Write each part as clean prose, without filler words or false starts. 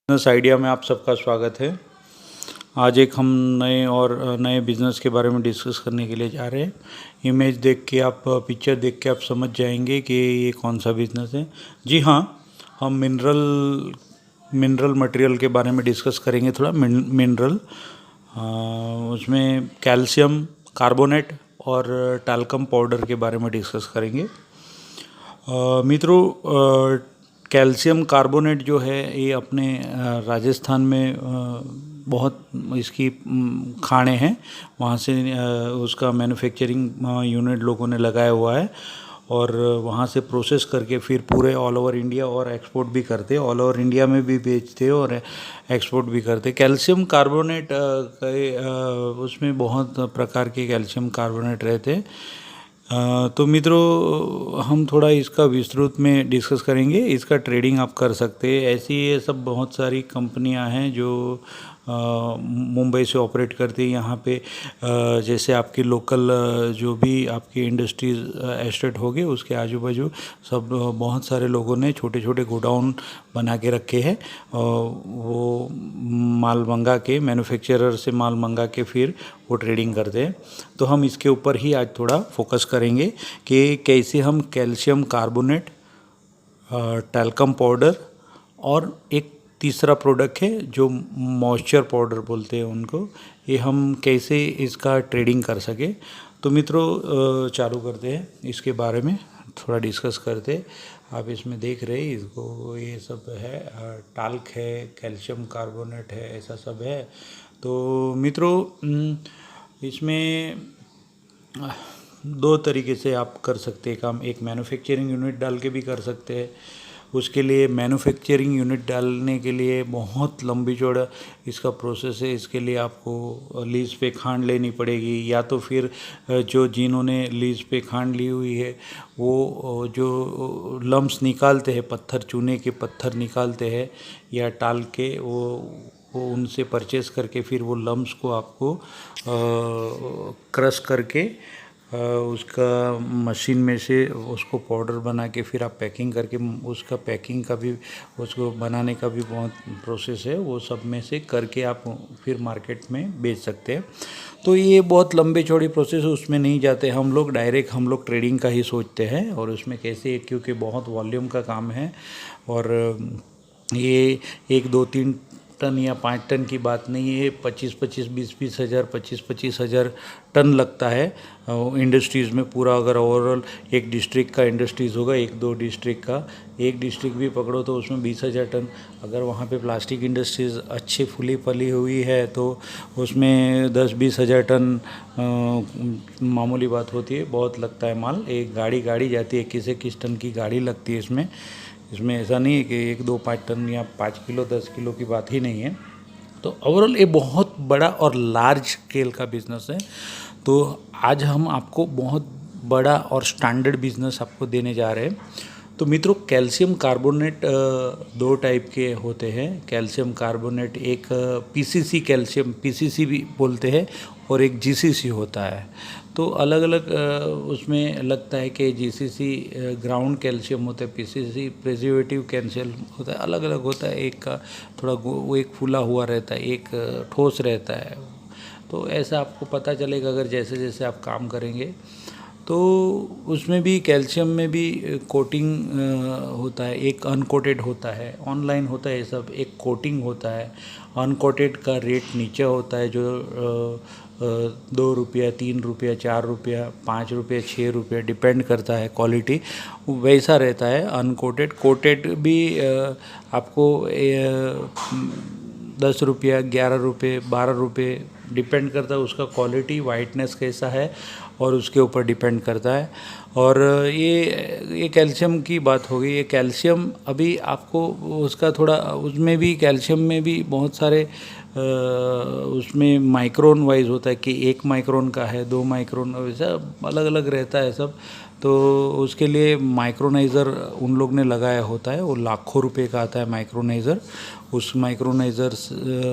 Business idea में आप सबका स्वागत है। आज एक हम नए बिज़नेस के बारे में डिस्कस करने के लिए जा रहे हैं। इमेज देख के आप पिक्चर देख के आप समझ जाएंगे कि ये कौन सा बिज़नेस है। जी हाँ, हम मिनरल मटेरियल के बारे में डिस्कस करेंगे। थोड़ा मिनरल उसमें कैल्शियम कार्बोनेट और टैल्कम पाउडर के बारे में डिस्कस करेंगे। मित्रों, कैल्शियम कार्बोनेट जो है ये अपने राजस्थान में बहुत इसकी खाने हैं, वहाँ से उसका मैन्युफैक्चरिंग यूनिट लोगों ने लगाया हुआ है और वहाँ से प्रोसेस करके फिर पूरे ऑल ओवर इंडिया और एक्सपोर्ट भी करते, ऑल ओवर इंडिया में भी बेचते और एक्सपोर्ट भी करते। कैल्शियम कार्बोनेट उसमें बहुत प्रकार के कैल्शियम कार्बोनेट रहते हैं। तो मित्रों, हम थोड़ा इसका विस्तृत में डिस्कस करेंगे। इसका ट्रेडिंग आप कर सकते हैं। ऐसी ये सब बहुत सारी कंपनियां हैं जो मुंबई से ऑपरेट करती है यहाँ पे। जैसे आपकी लोकल जो भी आपकी इंडस्ट्रीज एस्टेट होगी उसके आजू बाजू सब बहुत सारे लोगों ने छोटे छोटे गोडाउन बना के रखे हैं। वो माल मंगा के, मैन्युफैक्चरर से माल मंगा के फिर वो ट्रेडिंग करते हैं। तो हम इसके ऊपर ही आज थोड़ा फोकस करेंगे कि कैसे हम कैल्शियम कार्बोनेट, टैल्कम पाउडर और एक तीसरा प्रोडक्ट है जो मॉइस्चर पाउडर बोलते हैं उनको, ये हम कैसे इसका ट्रेडिंग कर सके। तो मित्रों, चालू करते हैं, इसके बारे में थोड़ा डिस्कस करते हैं। आप इसमें देख रहे हैं इसको, ये सब है, टाल्क है, कैल्शियम कार्बोनेट है, ऐसा सब है। तो मित्रों, इसमें दो तरीके से आप कर सकते हैं काम। एक मैन्युफैक्चरिंग यूनिट डाल के भी कर सकते हैं। उसके लिए मैन्युफैक्चरिंग यूनिट डालने के लिए बहुत लंबी चौड़ा इसका प्रोसेस है। इसके लिए आपको लीज पे खांड लेनी पड़ेगी, या तो फिर जो जिन्होंने लीज पे खांड ली हुई है वो जो लम्स निकालते हैं, पत्थर, चूने के पत्थर निकालते हैं या टाल के, वो उनसे परचेस करके फिर वो लम्स को आपको क्रश करके उसका मशीन में से उसको पाउडर बना के फिर आप पैकिंग करके, उसका पैकिंग का भी, उसको बनाने का भी बहुत प्रोसेस है। वो सब में से करके आप फिर मार्केट में बेच सकते हैं। तो ये बहुत लंबे चौड़ी प्रोसेस है, उसमें नहीं जाते हम लोग। डायरेक्ट हम लोग ट्रेडिंग का ही सोचते हैं और उसमें कैसे, क्योंकि बहुत वॉल्यूम का काम है और ये 1-2-3 टन या 5 टन की बात नहीं है। 25-25, 20-20 हज़ार, 25-25 हज़ार टन लगता है इंडस्ट्रीज़ में पूरा। अगर ओवरऑल एक डिस्ट्रिक्ट का इंडस्ट्रीज़ होगा, 1-2 डिस्ट्रिक्ट का, एक डिस्ट्रिक्ट भी पकड़ो तो उसमें 20,000 टन। अगर वहाँ पे प्लास्टिक इंडस्ट्रीज़ अच्छी फुली फली हुई है तो उसमें 10-20 हज़ार टन मामूली बात होती है। बहुत लगता है माल, एक गाड़ी जाती है, 21 टन की गाड़ी लगती है इसमें ऐसा नहीं है कि 1-2-5 टन या 5 किलो 10 किलो की बात ही नहीं है। तो ओवरऑल ये बहुत बड़ा और लार्ज स्केल का बिज़नेस है। तो आज हम आपको बहुत बड़ा और स्टैंडर्ड बिज़नेस आपको देने जा रहे हैं। तो मित्रों, कैल्शियम कार्बोनेट 2 टाइप के होते हैं। कैल्शियम कार्बोनेट, एक पीसीसी कैल्शियम, पीसीसी भी बोलते हैं, और एक जीसीसी होता है। तो अलग अलग उसमें लगता है कि जीसीसी ग्राउंड कैल्शियम होता है, पीसीसी प्रिजर्वेटिव कैल्शियम होता है, अलग अलग होता है। एक का थोड़ा वो एक फूला हुआ रहता है, एक ठोस रहता है। तो ऐसा आपको पता चलेगा अगर जैसे जैसे आप काम करेंगे। तो उसमें भी कैल्शियम में भी कोटिंग होता है, एक अनकोटेड होता है, ऑनलाइन होता है ये सब। एक कोटिंग होता है, अनकोटेड का रेट नीचे होता है, जो 2 रुपया, 3 रुपया, 4 रुपया, 5 रुपया, 6 रुपया, डिपेंड करता है क्वालिटी, वैसा रहता है। अनकोटेड, कोटेड भी आपको 10 रुपया, 11 रुपये, 12 रुपये, डिपेंड करता है उसका क्वालिटी, वाइटनेस कैसा है और उसके ऊपर डिपेंड करता है। और ये कैल्शियम की बात हो गई। ये कैल्शियम अभी आपको उसका थोड़ा, उसमें भी कैल्शियम में भी बहुत सारे उसमें माइक्रोन वाइज होता है कि 1 माइक्रोन का है, 2 माइक्रोन, वैसा अलग अलग रहता है सब। तो उसके लिए माइक्रोनाइज़र उन लोग ने लगाया होता है, वो लाखों रुपए का आता है माइक्रोनाइज़र। उस माइक्रोनाइजर्स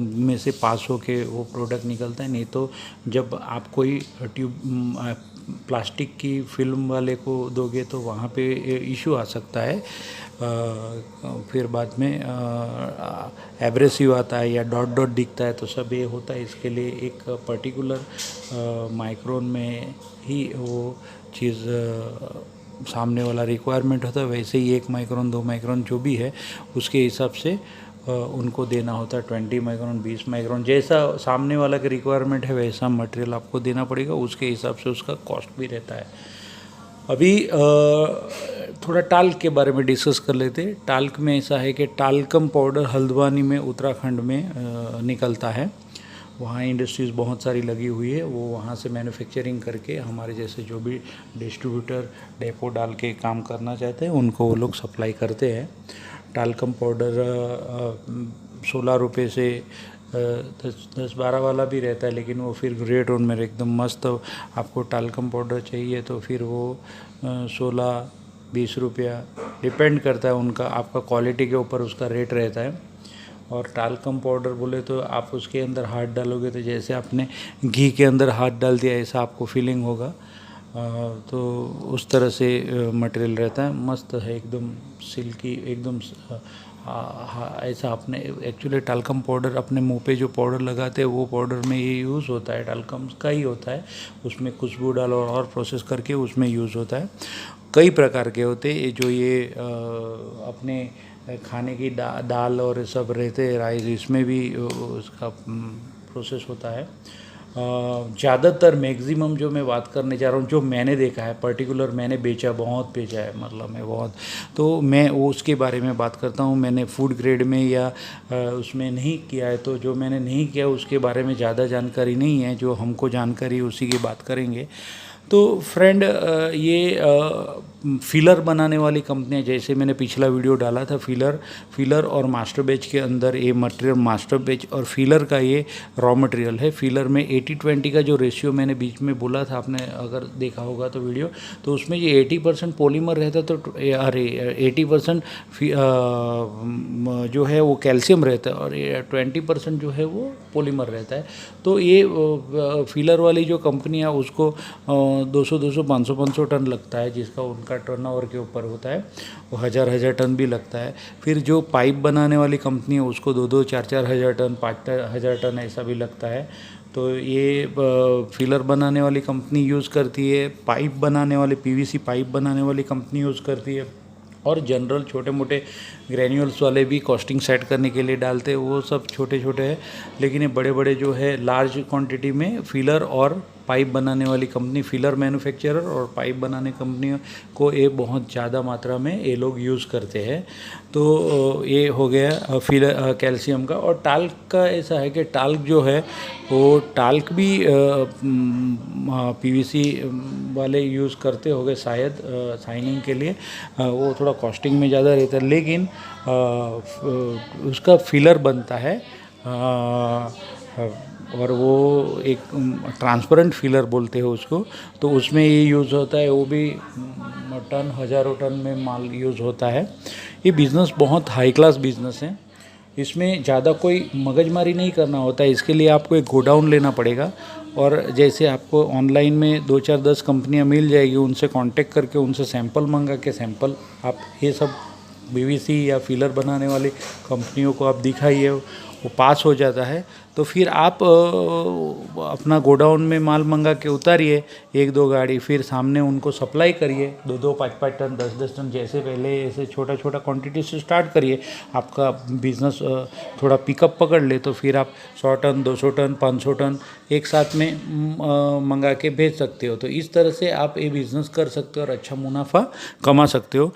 में से पास होके वो प्रोडक्ट निकलता है। नहीं तो जब आप कोई ट्यूब प्लास्टिक की फिल्म वाले को दोगे तो वहाँ पे इशू आ सकता है। फिर बाद में एब्रेसिव आता है या डॉट डॉट दिखता है, तो सब ये होता है। इसके लिए एक पर्टिकुलर माइक्रोन में ही वो चीज़ सामने वाला रिक्वायरमेंट होता है। वैसे ही 1 माइक्रोन 2 माइक्रोन जो भी है उसके हिसाब से उनको देना होता है। 20 माइक्रोन 20 माइक्रोन जैसा सामने वाला का रिक्वायरमेंट है वैसा मटेरियल आपको देना पड़ेगा, उसके हिसाब से उसका कॉस्ट भी रहता है। अभी थोड़ा टाल्क के बारे में डिस्कस कर लेते हैं। टाल्क में ऐसा है कि टाल्कम पाउडर हल्द्वानी में उत्तराखंड में निकलता है। वहाँ इंडस्ट्रीज़ बहुत सारी लगी हुई है। वो वहाँ से मैन्युफैक्चरिंग करके हमारे जैसे जो भी डिस्ट्रीब्यूटर डेपो डाल के काम करना चाहते हैं उनको वो लोग सप्लाई करते हैं। टाल्कम पाउडर 16 रुपये से 10-12 वाला भी रहता है, लेकिन वो फिर रेट उनमें एकदम मस्त। आपको टाल्कम पाउडर चाहिए तो फिर वो 16-20 रुपया डिपेंड करता है उनका, आपका क्वालिटी के ऊपर उसका रेट रहता है। और टाल्कम पाउडर बोले तो आप उसके अंदर हाथ डालोगे तो जैसे आपने घी के अंदर हाथ डाल दिया ऐसा आपको फीलिंग होगा। तो उस तरह से मटेरियल रहता है, मस्त है एकदम सिल्की एकदम। ऐसा आपने एक्चुअली टाल्कम पाउडर अपने मुंह पे जो पाउडर लगाते हैं वो पाउडर में ये यूज़ होता है, टाल्कम का ही होता है। उसमें खुशबू डालो और प्रोसेस करके उसमें यूज़ होता है। कई प्रकार के होते हैं जो ये अपने खाने की दाल और सब रहते हैं, राइस, इसमें भी उसका प्रोसेस होता है। ज़्यादातर मैक्सिमम जो मैं बात करने जा रहा हूँ, जो मैंने देखा है पर्टिकुलर, मैंने बहुत बेचा है, मतलब मैं बहुत, तो मैं वो उसके बारे में बात करता हूँ। मैंने फूड ग्रेड में या उसमें नहीं किया है, तो जो मैंने नहीं किया उसके बारे में ज़्यादा जानकारी नहीं है। जो हमको जानकारी उसी की बात करेंगे। तो फ्रेंड ये फिलर बनाने वाली कंपनियां, जैसे मैंने पिछला वीडियो डाला था, फिलर और मास्टर बैच के अंदर ये मटेरियल, मास्टर बैच और फिलर का ये रॉ मटेरियल है। फिलर में 80-20 का जो रेशियो मैंने बीच में बोला था, आपने अगर देखा होगा तो वीडियो, तो उसमें ये 80% पॉलीमर रहता है, तो अरे 80% जो है वो कैल्शियम रहता है और 20% जो है वो पॉलीमर रहता है। तो ये फिलर वाली जो कंपनी है उसको 200 500 टन लगता है, जिसका उनका टर्नओवर के ऊपर होता है। वो 1000 टन भी लगता है। फिर जो पाइप बनाने वाली कंपनी है उसको 2 4 हज़ार टन 5,000 टन ऐसा भी लगता है। तो ये फिलर बनाने वाली कंपनी यूज़ करती है, पाइप बनाने वाली पीवीसी पाइप बनाने वाली कंपनी यूज़ करती है, और जनरल छोटे मोटे ग्रैन्यूल्स वाले भी कॉस्टिंग सेट करने के लिए डालते हैं। वो सब छोटे छोटे हैं, लेकिन ये बड़े बड़े जो है लार्ज क्वांटिटी में फिलर और पाइप बनाने वाली कंपनी, फिलर मैन्युफैक्चरर और पाइप बनाने कंपनियों को ये बहुत ज़्यादा मात्रा में ये लोग यूज़ करते हैं। तो ये हो गया फिलर कैल्शियम का। और टाल्क का ऐसा है कि टाल्क जो है वो टाल्क भी पीवीसी वाले यूज़ करते होंगे शायद शाइनिंग के लिए। वो थोड़ा कॉस्टिंग में ज़्यादा रहता है, लेकिन उसका फिलर बनता है और वो एक ट्रांसपेरेंट फिलर बोलते हैं उसको। तो उसमें ये यूज़ होता है, वो भी टन हज़ारों टन में माल यूज़ होता है। ये बिज़नेस बहुत हाई क्लास बिज़नेस है। इसमें ज़्यादा कोई मगजमारी नहीं करना होता है। इसके लिए आपको एक गोडाउन लेना पड़ेगा, और जैसे आपको ऑनलाइन में 2 4 10 कंपनियां मिल जाएगी, उनसे कांटेक्ट करके उनसे सैंपल मंगा के सैंपल आप ये सब पीवीसी या फिलर बनाने वाली कंपनियों को आप दिखाइए, वो पास हो जाता है। तो फिर आप अपना गोडाउन में माल मंगा के उतारिए 1-2 गाड़ी, फिर सामने उनको सप्लाई करिए 2-2 5-5 टन 10-10 टन, जैसे पहले ऐसे छोटा छोटा क्वांटिटी से स्टार्ट करिए। आपका बिज़नेस थोड़ा पिकअप पकड़ ले तो फिर आप 100 टन 200 टन 500 टन एक साथ में मंगा के भेज सकते हो। तो इस तरह से आप ये बिज़नेस कर सकते हो और अच्छा मुनाफा कमा सकते हो।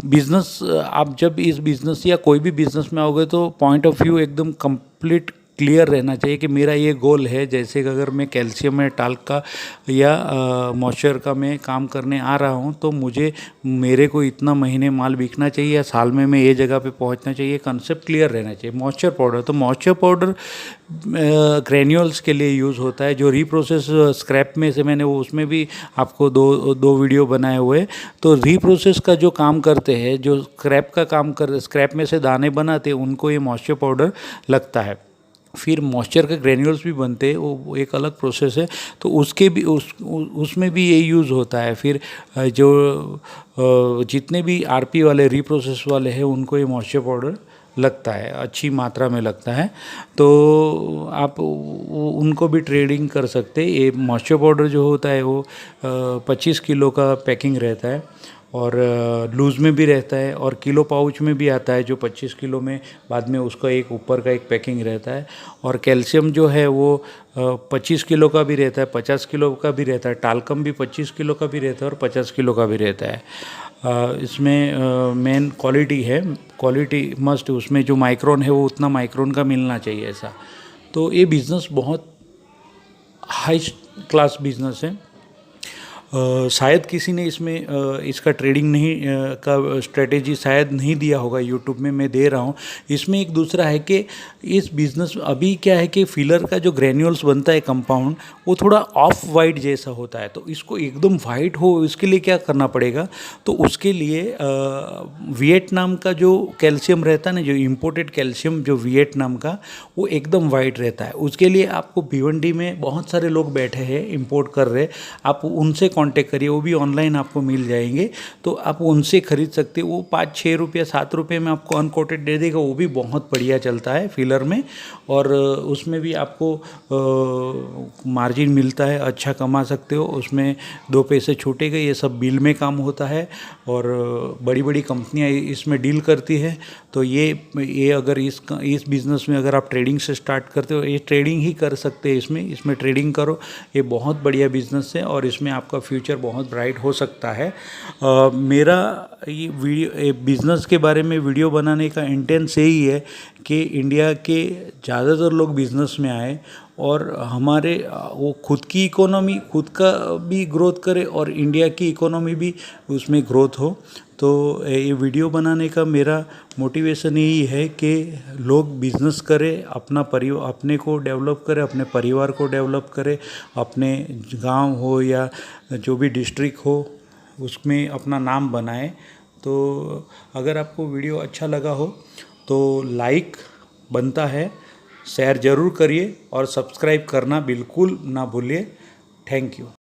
बिज़नेस, आप जब इस बिज़नेस या कोई भी बिज़नेस में आओगे तो पॉइंट ऑफ व्यू एकदम कंप्लीट क्लियर रहना चाहिए कि मेरा ये गोल है। जैसे कि अगर मैं कैल्शियम या टाल्क का या मॉइस्चर का मैं काम करने आ रहा हूँ, तो मुझे मेरे को इतना महीने माल बिकना चाहिए या साल में मैं ये जगह पे पहुँचना चाहिए, कंसेप्ट क्लियर रहना चाहिए। मॉइस्चर पाउडर, तो मॉइस्चर पाउडर ग्रेन्यूल्स के लिए यूज़ होता है, जो रीप्रोसेस स्क्रैप में से मैंने वो उसमें भी आपको दो वीडियो बनाए हुए। तो रीप्रोसेस का जो काम करते हैं, जो स्क्रैप का काम कर स्क्रैप में से दाने बनाते हैं, उनको ये मॉइस्चर पाउडर लगता है। फिर मॉइस्चर के ग्रेन्यूल्स भी बनते हैं, वो एक अलग प्रोसेस है, तो उसके भी उसमें भी ये यूज़ होता है। फिर जो जितने भी आरपी वाले रीप्रोसेस वाले हैं, उनको ये मॉइस्चर पाउडर लगता है, अच्छी मात्रा में लगता है। तो आप उनको भी ट्रेडिंग कर सकते हैं। ये मॉइस्चर पाउडर जो होता है वो 25 किलो का पैकिंग रहता है, और लूज़ में भी रहता है, और किलो पाउच में भी आता है, जो 25 किलो में बाद में उसका एक ऊपर का एक पैकिंग रहता है। और कैल्शियम जो है वो 25 किलो का भी रहता है, 50 किलो का भी रहता है। टाल्कम भी 25 किलो का भी रहता है और 50 किलो का भी रहता है। इसमें मेन क्वालिटी है, क्वालिटी मस्ट, उसमें जो माइक्रोन है वो उतना माइक्रोन का मिलना चाहिए ऐसा। तो ये बिज़नेस बहुत हाई क्लास बिज़नेस है। शायद किसी ने इसमें इसका ट्रेडिंग नहीं का स्ट्रेटेजी शायद नहीं दिया होगा यूट्यूब में, मैं दे रहा हूँ। इसमें एक दूसरा है कि इस बिज़नेस अभी क्या है कि फिलर का जो ग्रेन्यूल्स बनता है कंपाउंड, वो थोड़ा ऑफ वाइट जैसा होता है। तो इसको एकदम वाइट हो, इसके लिए क्या करना पड़ेगा, तो उसके लिए वियतनाम का जो कैल्शियम रहता है ना, जो इम्पोर्टेड कैल्शियम जो वियतनाम का, वो एकदम वाइट रहता है। उसके लिए आपको भिवंडी में बहुत सारे लोग बैठे हैं इम्पोर्ट कर रहे, आप उनसे कांटेक्ट करिए, वो भी ऑनलाइन आपको मिल जाएंगे, तो आप उनसे खरीद सकते हो। वो 5-6 रुपये 7 रुपये में आपको अनकोटेड दे देगा, वो भी बहुत बढ़िया चलता है फिलर में। और उसमें भी आपको मार्जिन मिलता है, अच्छा कमा सकते हो उसमें, 2 पैसे छूटेगा। ये सब बिल में काम होता है, और बड़ी बड़ी कंपनियां इसमें डील करती है। तो ये अगर इस बिज़नेस में अगर आप ट्रेडिंग से स्टार्ट करते हो, ये ट्रेडिंग ही कर सकते हैं, इसमें ट्रेडिंग करो। ये बहुत बढ़िया बिज़नेस है, और इसमें आपका फ्यूचर बहुत ब्राइट हो सकता है। मेरा ये बिज़नेस के बारे में वीडियो बनाने का इंटेंस यही है कि इंडिया के ज़्यादातर लोग बिज़नेस में आए, और हमारे वो खुद की इकोनॉमी, खुद का भी ग्रोथ करे, और इंडिया की इकोनॉमी भी उसमें ग्रोथ हो। तो ये वीडियो बनाने का मेरा मोटिवेशन यही है कि लोग बिज़नेस करें, अपने को डेवलप करें, अपने परिवार को डेवलप करें, अपने गांव हो या जो भी डिस्ट्रिक्ट हो उसमें अपना नाम बनाएं। तो अगर आपको वीडियो अच्छा लगा हो तो लाइक बनता है, शेयर ज़रूर करिए, और सब्सक्राइब करना बिल्कुल ना भूलिए। Thank you.